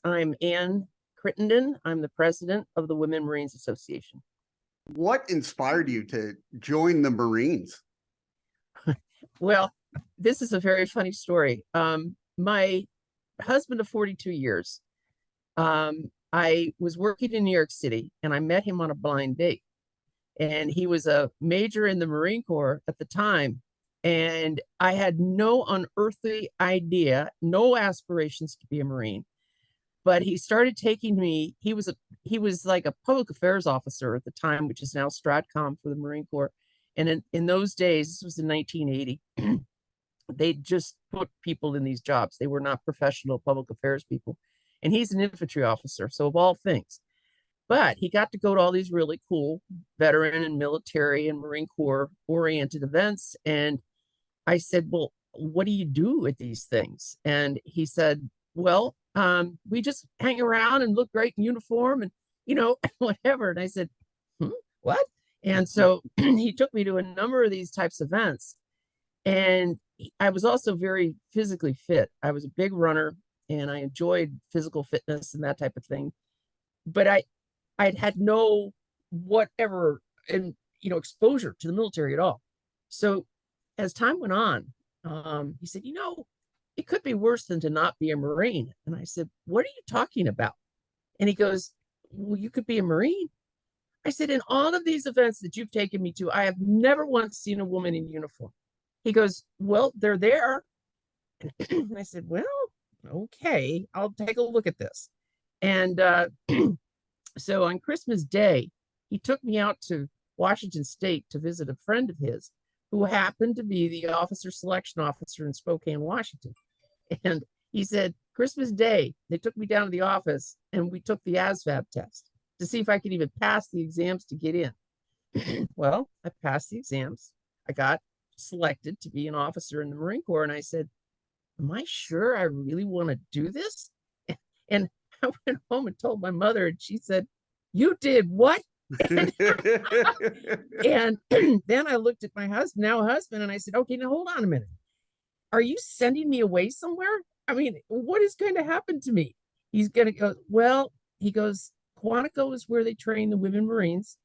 I'm Ann Crittenden. I'm the president of the Women Marines Association. What inspired you to join the Marines? Well, this is a very funny story. My husband of 42 years, I was working in New York City and I met him on a blind date. And he was a major in the Marine Corps at the time. And I had no unearthly idea, no aspirations to be a Marine. But he started taking me. He was like a public affairs officer at the time, which is now Stratcom for the Marine Corps. And in those days, this was in 1980, they just put people in these jobs. They were not professional public affairs people. And he's an infantry officer, so of all things. But he got to go to all these really cool veteran and military and Marine Corps oriented events. And I said, well, what do you do at these things? And he said, well, we just hang around and look great in uniform and, whatever. And I said, what? And so he took me to a number of these types of events. And I was also very physically fit. I was a big runner and I enjoyed physical fitness and that type of thing. But I'd had no whatever and exposure to the military at all. So as time went on, he said, it could be worse than to not be a Marine. And I said, what are you talking about? And he goes, well, you could be a Marine. I said, in all of these events that you've taken me to, I have never once seen a woman in uniform. He goes, well, they're there. And I said, well, okay, I'll take a look at this. And so on Christmas Day, he took me out to Washington State to visit a friend of his who happened to be the officer selection officer in Spokane, Washington. And he said, Christmas Day, they took me down to the office and we took the ASVAB test to see if I could even pass the exams to get in. Well, I passed the exams. I got selected to be an officer in the Marine Corps. And I said, am I sure I really want to do this? And I went home and told my mother, and she said, you did what? And then I looked at my husband, and I said, okay, now hold on a minute. Are you sending me away somewhere? I mean, what is going to happen to me? He's going to go, well, he goes, Quantico is where they train the women Marines.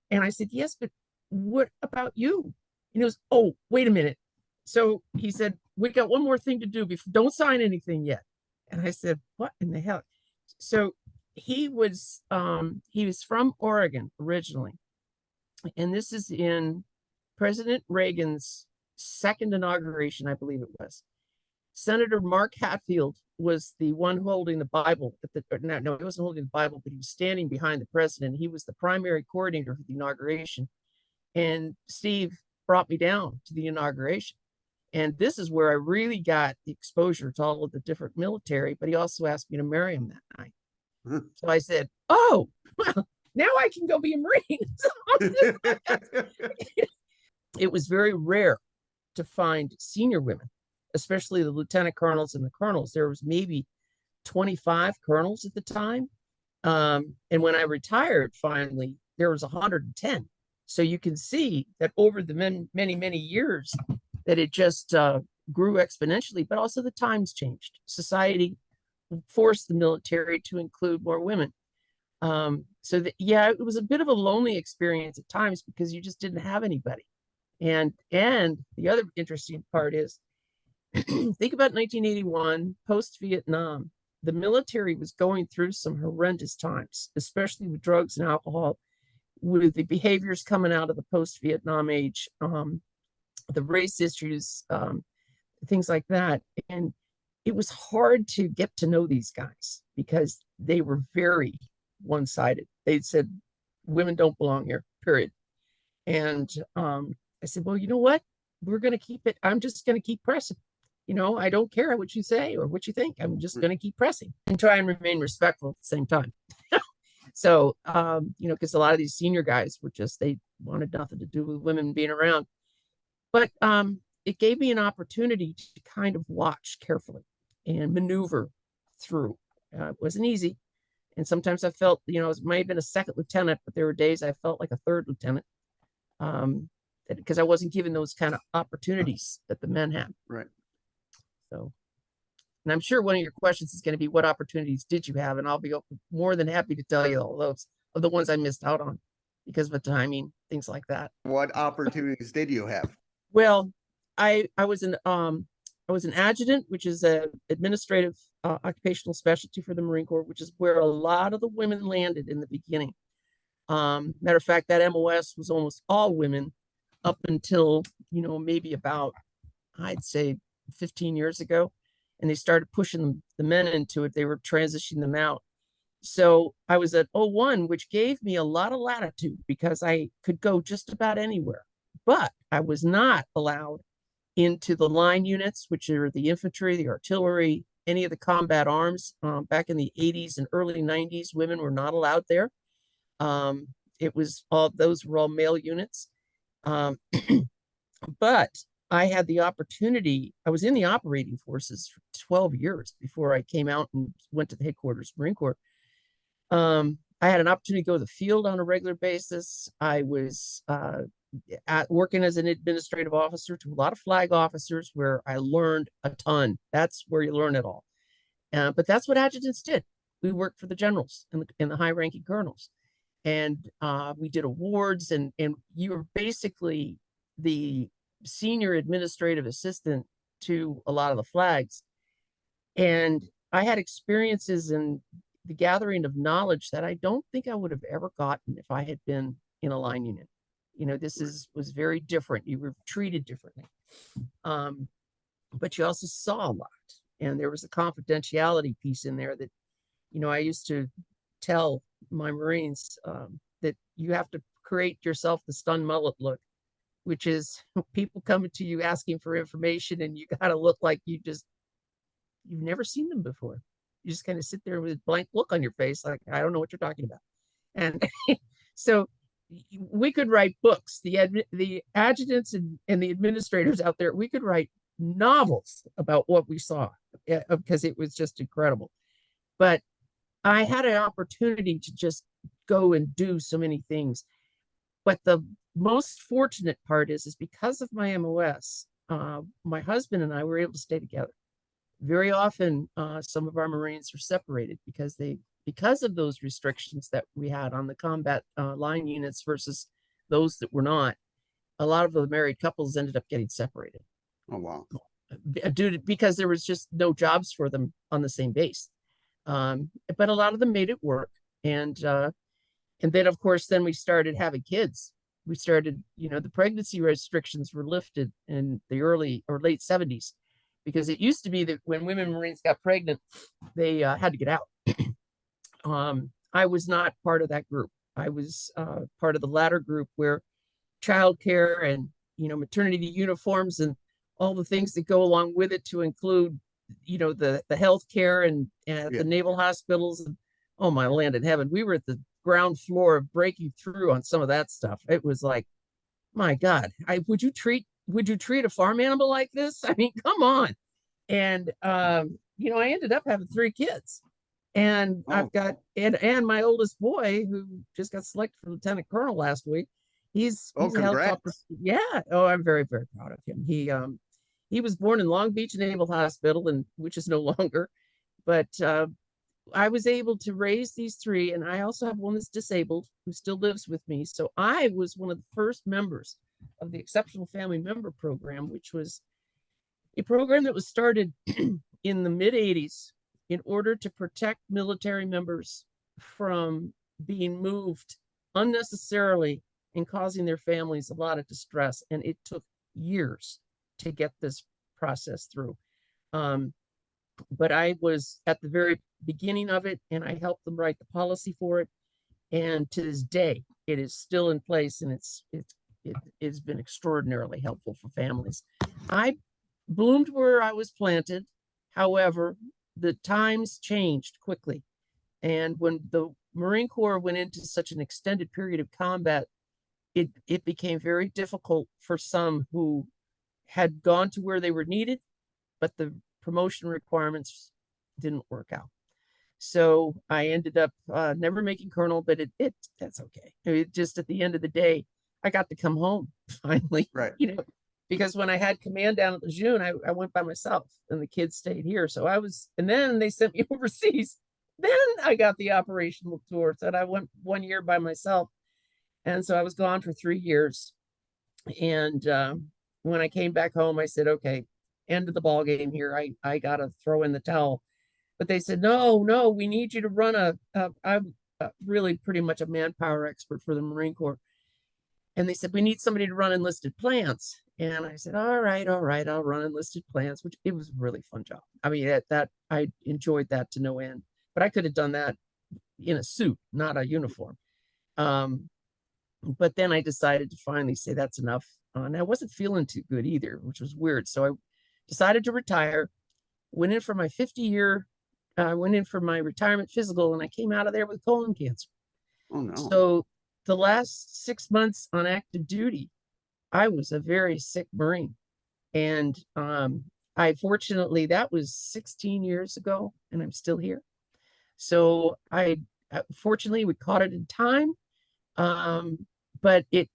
And I said, yes, but what about you? And he goes, oh, wait a minute. So he said, we got one more thing to do. Don't sign anything yet. And I said, what in the hell? So he was from Oregon originally. And this is in President Reagan's second inauguration, I believe it was. Senator Mark Hatfield was the one holding the Bible. No, he wasn't holding the Bible, but he was standing behind the president. He was the primary coordinator for the inauguration. And Steve brought me down to the inauguration. And this is where I really got the exposure to all of the different military, but he also asked me to marry him that night. So I said, oh, well, now I can go be a Marine. It was very rare to find senior women, especially the lieutenant colonels and the colonels. There was maybe 25 colonels at the time. And when I retired, finally, there was 110. So you can see that over the many, many years that it just grew exponentially, but also the times changed. Society forced the military to include more women. So that, yeah, it was a bit of a lonely experience at times because you just didn't have anybody. And the other interesting part is, think about 1981, post-Vietnam. The military was going through some horrendous times, especially with drugs and alcohol, with the behaviors coming out of the post-Vietnam age, the race issues, things like that. And it was hard to get to know these guys because they were very one-sided. They said, women don't belong here, period. And I said, well, you know what? We're going to keep it. I'm just going to keep pressing. I don't care what you say or what you think. I'm just going to keep pressing and try and remain respectful at the same time. So, because a lot of these senior guys were they wanted nothing to do with women being around. But it gave me an opportunity to kind of watch carefully and maneuver through. It wasn't easy. And sometimes I felt, it might have been a second lieutenant, but there were days I felt like a third lieutenant because I wasn't given those kind of opportunities that the men had. Right. So And I'm sure one of your questions is going to be, what opportunities did you have? And I'll be more than happy to tell you all those of the ones I missed out on because of the timing, things like that. What opportunities did you have? Well, I was an adjutant, which is a administrative occupational specialty for the Marine Corps, which is where a lot of the women landed in the beginning. Matter of fact, that MOS was almost all women up until, maybe about, I'd say 15 years ago. And they started pushing the men into it. They were transitioning them out. So I was at 01, which gave me a lot of latitude because I could go just about anywhere. But I was not allowed into the line units, which are the infantry, the artillery, any of the combat arms. Back in the 80s and early 90s, women were not allowed there. It was all, those were all male units. Um, but I had the opportunity, I was in the operating forces for 12 years before I came out and went to the headquarters Marine Corps. I had an opportunity to go to the field on a regular basis. I was working as an administrative officer to a lot of flag officers where I learned a ton. That's where you learn it all. But that's what adjutants did. We worked for the generals and the high-ranking colonels. And we did awards, and you were basically the senior administrative assistant to a lot of the flags. And I had experiences in the gathering of knowledge that I don't think I would have ever gotten if I had been in a line unit. Was very different. You were treated differently. But you also saw a lot. And there was a confidentiality piece in there that, I used to tell my Marines that you have to create yourself the stun mullet look, which is people coming to you asking for information and you got to look like you've never seen them before. You just kind of sit there with a blank look on your face, like, I don't know what you're talking about. And so we could write books, the adjutants and the administrators out there, we could write novels about what we saw because it was just incredible. But I had an opportunity to just go and do so many things. But the most fortunate part is because of my MOS, my husband and I were able to stay together. Very often, some of our Marines are separated because of those restrictions that we had on the combat line units versus those that were not. A lot of the married couples ended up getting separated. Oh, wow. Because there was just no jobs for them on the same base. But a lot of them made it work. And then, of course, then we started having kids. We started, the pregnancy restrictions were lifted in the early or late 70s, because it used to be that when women Marines got pregnant, they had to get out. I was not part of that group. I was part of the latter group where childcare and, maternity uniforms and all the things that go along with it, to include, the health care and the naval hospitals. And, oh, my land in heaven. We were at the ground floor of breaking through on some of that stuff. It was like, my God, would you treat a farm animal like this? I mean, come on. And, I ended up having 3 kids. And I've got, and my oldest boy, who just got selected for lieutenant colonel last week. He's a helicopter. Yeah. Oh, I'm very, very proud of him. He was born in Long Beach Naval Hospital, and which is no longer, but I was able to raise these 3, and I also have one that's disabled who still lives with me. So I was one of the first members of the Exceptional Family Member Program, which was a program that was started in the mid 80s in order to protect military members from being moved unnecessarily and causing their families a lot of distress. And it took years to get this process through. But I was at the very beginning of it, and I helped them write the policy for it. And to this day, it is still in place, and it's been extraordinarily helpful for families. I bloomed where I was planted. However, the times changed quickly. And when the Marine Corps went into such an extended period of combat, it became very difficult for some who had gone to where they were needed, but the promotion requirements didn't work out. So I ended up never making colonel, but that's okay. I mean, just at the end of the day, I got to come home finally. Right. because when I had command down at Lejeune, I went by myself and the kids stayed here. So and then they sent me overseas. Then I got the operational tour. So I went 1 year by myself. And so I was gone for 3 years. And when I came back home, I said, okay, end of the ball game here. I got to throw in the towel. But they said, no, no, we need you to run I'm really pretty much a manpower expert for the Marine Corps. And they said, we need somebody to run enlisted plants. And I said, all right, I'll run enlisted plants, which it was a really fun job. I mean, that I enjoyed that to no end, but I could have done that in a suit, not a uniform. But then I decided to finally say that's enough. And I wasn't feeling too good either, which was weird. So I decided to retire, went in for my 50-year, went in for my retirement physical, and I came out of there with colon cancer. Oh no. So the last 6 months on active duty, I was a very sick Marine. And I fortunately, that was 16 years ago, and I'm still here. So fortunately, we caught it in time. But it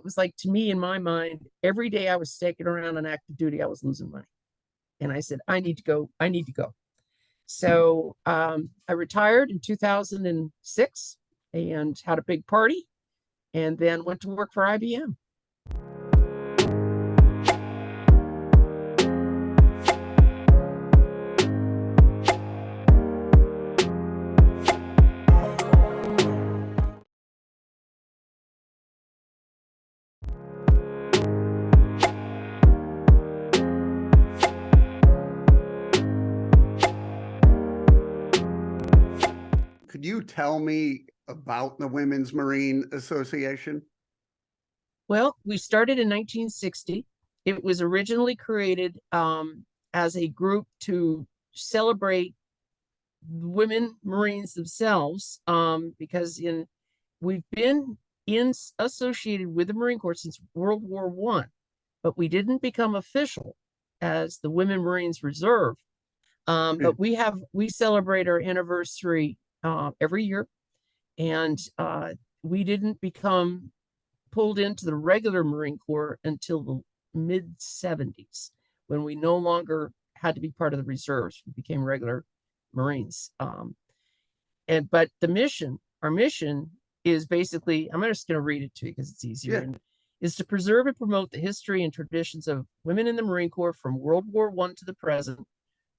was like, to me, in my mind, every day I was sticking around on active duty, I was losing money. And I said, I need to go. I need to go. So I retired in 2006 and had a big party, and then went to work for IBM. Could you tell me about the Women's Marine Association? Well, we started in 1960. It was originally created as a group to celebrate women Marines themselves, because we've been associated with the Marine Corps since World War I, but we didn't become official as the Women Marines Reserve. But we celebrate our anniversary every year, and we didn't become pulled into the regular Marine Corps until the mid 70s, when we no longer had to be part of the reserves. We became regular Marines. But our mission is basically, I'm just going to read it to you because it's easier. Yeah. Is to preserve and promote the history and traditions of women in the Marine Corps from World War I to the present,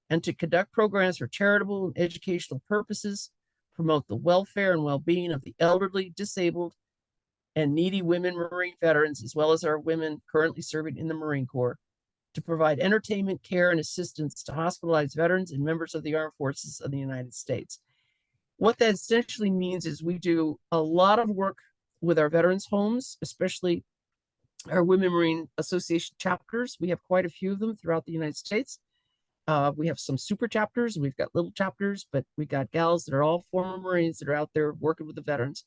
and to conduct programs for charitable and educational purposes, promote the welfare and well-being of the elderly, disabled, and needy women Marine veterans, as well as our women currently serving in the Marine Corps, to provide entertainment, care, and assistance to hospitalized veterans and members of the armed forces of the United States. What that essentially means is we do a lot of work with our veterans' homes, especially our Women Marine Association chapters. We have quite a few of them throughout the United States. We have some super chapters, we've got little chapters, but we got gals that are all former Marines that are out there working with the veterans.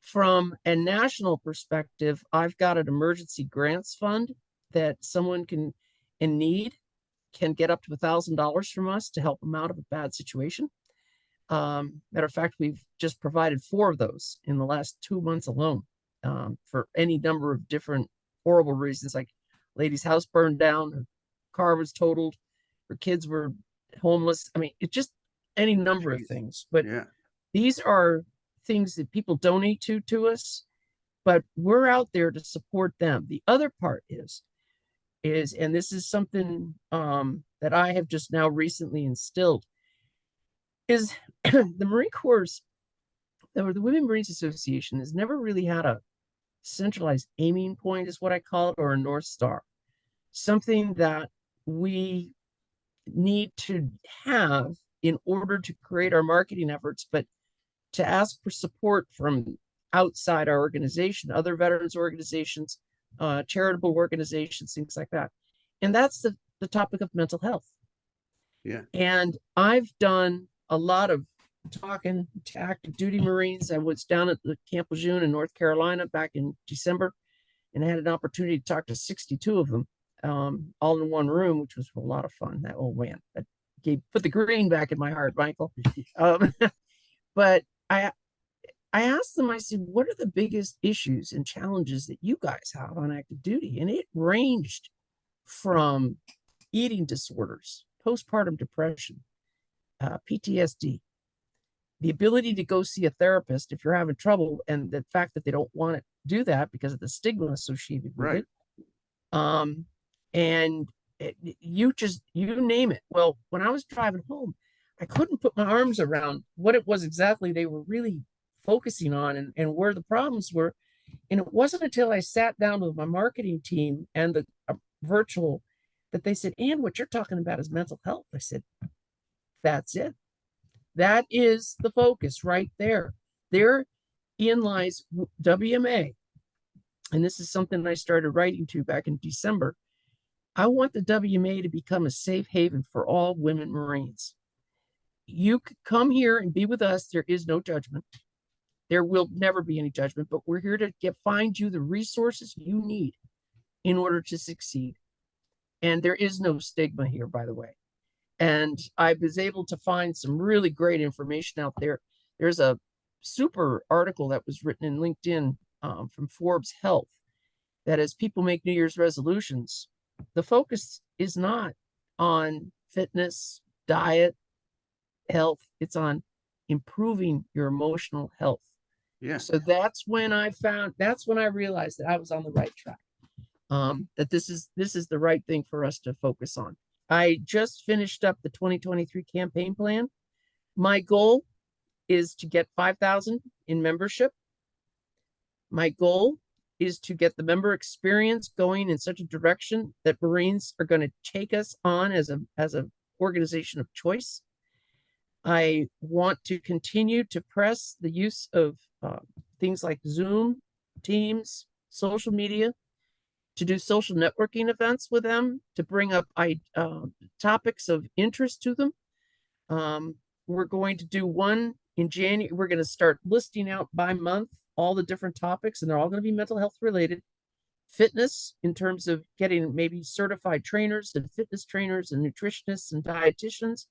From a national perspective, I've got an emergency grants fund that someone in need can get up to $1,000 from us to help them out of a bad situation. Matter of fact, we've just provided 4 of those in the last 2 months alone, for any number of different horrible reasons, like lady's house burned down, her car was totaled, her kids were homeless. I mean, it's just any number of things. But yeah, these are things that people donate to us, but we're out there to support them. The other part is, and this is something that I have just now recently instilled, is the Marine Corps, or the Women Marines Association, has never really had a centralized aiming point, is what I call it, or a North Star. Something that we need to have in order to create our marketing efforts, but to ask for support from outside our organization, other veterans organizations, charitable organizations, things like that. And that's the topic of mental health. yeah. And I've done a lot of talking to active duty Marines. I was down at the Camp Lejeune in North Carolina back in December, and I had an opportunity to talk to 62 of them, all in one room, which was a lot of fun. That old man, that put the green back in my heart, Michael. But I asked them, I said, what are the biggest issues and challenges that you guys have on active duty? And it ranged from eating disorders, postpartum depression, PTSD, the ability to go see a therapist if you're having trouble, and the fact that they don't want to do that because of the stigma associated with Right. it. Um, and you name it. Well, when I was driving home, I couldn't put my arms around what it was exactly they were really focusing on, and where the problems were. And it wasn't until I sat down with my marketing team and the virtual that they said, and what you're talking about is mental health. I said, that's it. That is the focus right there. Therein lies WMA. And this is something I started writing to back in December. I want the WMA to become a safe haven for all women Marines. You could come here and be with us. There is no judgment. There will never be any judgment, but we're here to find you the resources you need in order to succeed. And there is no stigma here, by the way. And I was able to find some really great information out there. There's a super article that was written in LinkedIn from Forbes Health that as people make New Year's resolutions, the focus is not on fitness, diet, health. It's on improving your emotional health. Yeah. So that's when I realized that I was on the right track. That this is the right thing for us to focus on. I just finished up the 2023 campaign plan. My goal is to get 5,000 in membership. My goal is to get the member experience going in such a direction that Marines are going to take us on as a organization of choice. I want to continue to press the use of things like Zoom, Teams, social media, to do social networking events with them, to bring up topics of interest to them. We're going to do one in January. We're going to start listing out by month all the different topics, and they're all going to be mental health related. Fitness, in terms of getting maybe certified trainers and fitness trainers and nutritionists and dietitians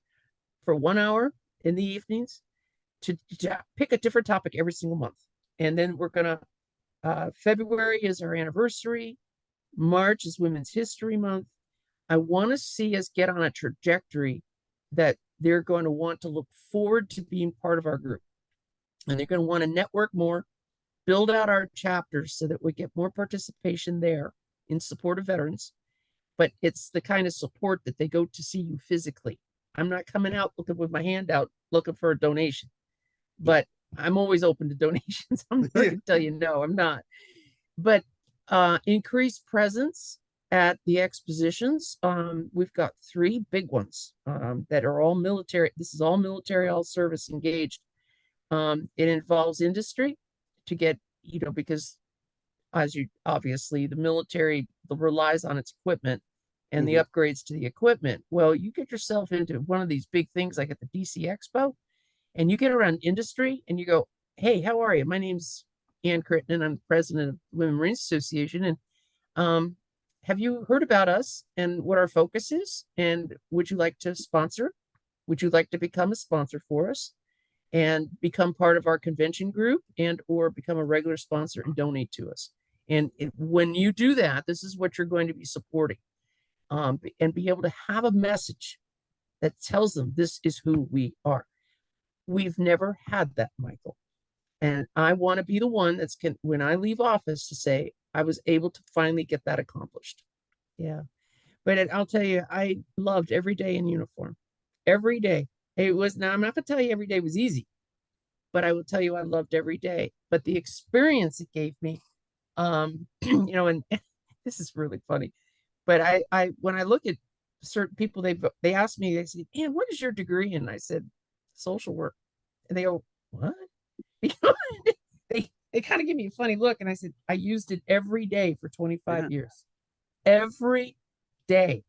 for 1 hour in the evenings, to pick a different topic every single month. And then we're going to, February is our anniversary. March is Women's History Month. I want to see us get on a trajectory that they're going to want to look forward to being part of our group. And they're going to want to network more, build out our chapters so that we get more participation there in support of veterans. But it's the kind of support that they go to see you physically. I'm not coming out looking with my hand out looking for a donation, but I'm always open to donations. I'm not going to tell you no, I'm not. But increased presence at the expositions. We've got 3 big ones that are all military. This is all military, all service engaged. It involves industry to get, because as you obviously the military relies on its equipment and the upgrades to the equipment. Well, you get yourself into one of these big things like at the DC Expo, and you get around industry and you go, hey, how are you? My name's Ann Crittenden. I'm the president of the Women Marines Association. And have you heard about us and what our focus is? And would you like to sponsor? Would you like to become a sponsor for us and become part of our convention group and or become a regular sponsor and donate to us? And when you do that, this is what you're going to be supporting, and be able to have a message that tells them this is who we are. We've never had that, Michael. And I want to be the one when I leave office, to say I was able to finally get that accomplished. Yeah. But I'll tell you, I loved every day in uniform. Every day. Now I'm not going to tell you every day was easy, but I will tell you I loved every day. But the experience it gave me, and this is really funny, but I when I look at certain people, they asked me, they said, "And what is your degree in?" I said, "Social work." And they go, "What?" they kind of give me a funny look. And I said, I used it every day for 25 years. Every day.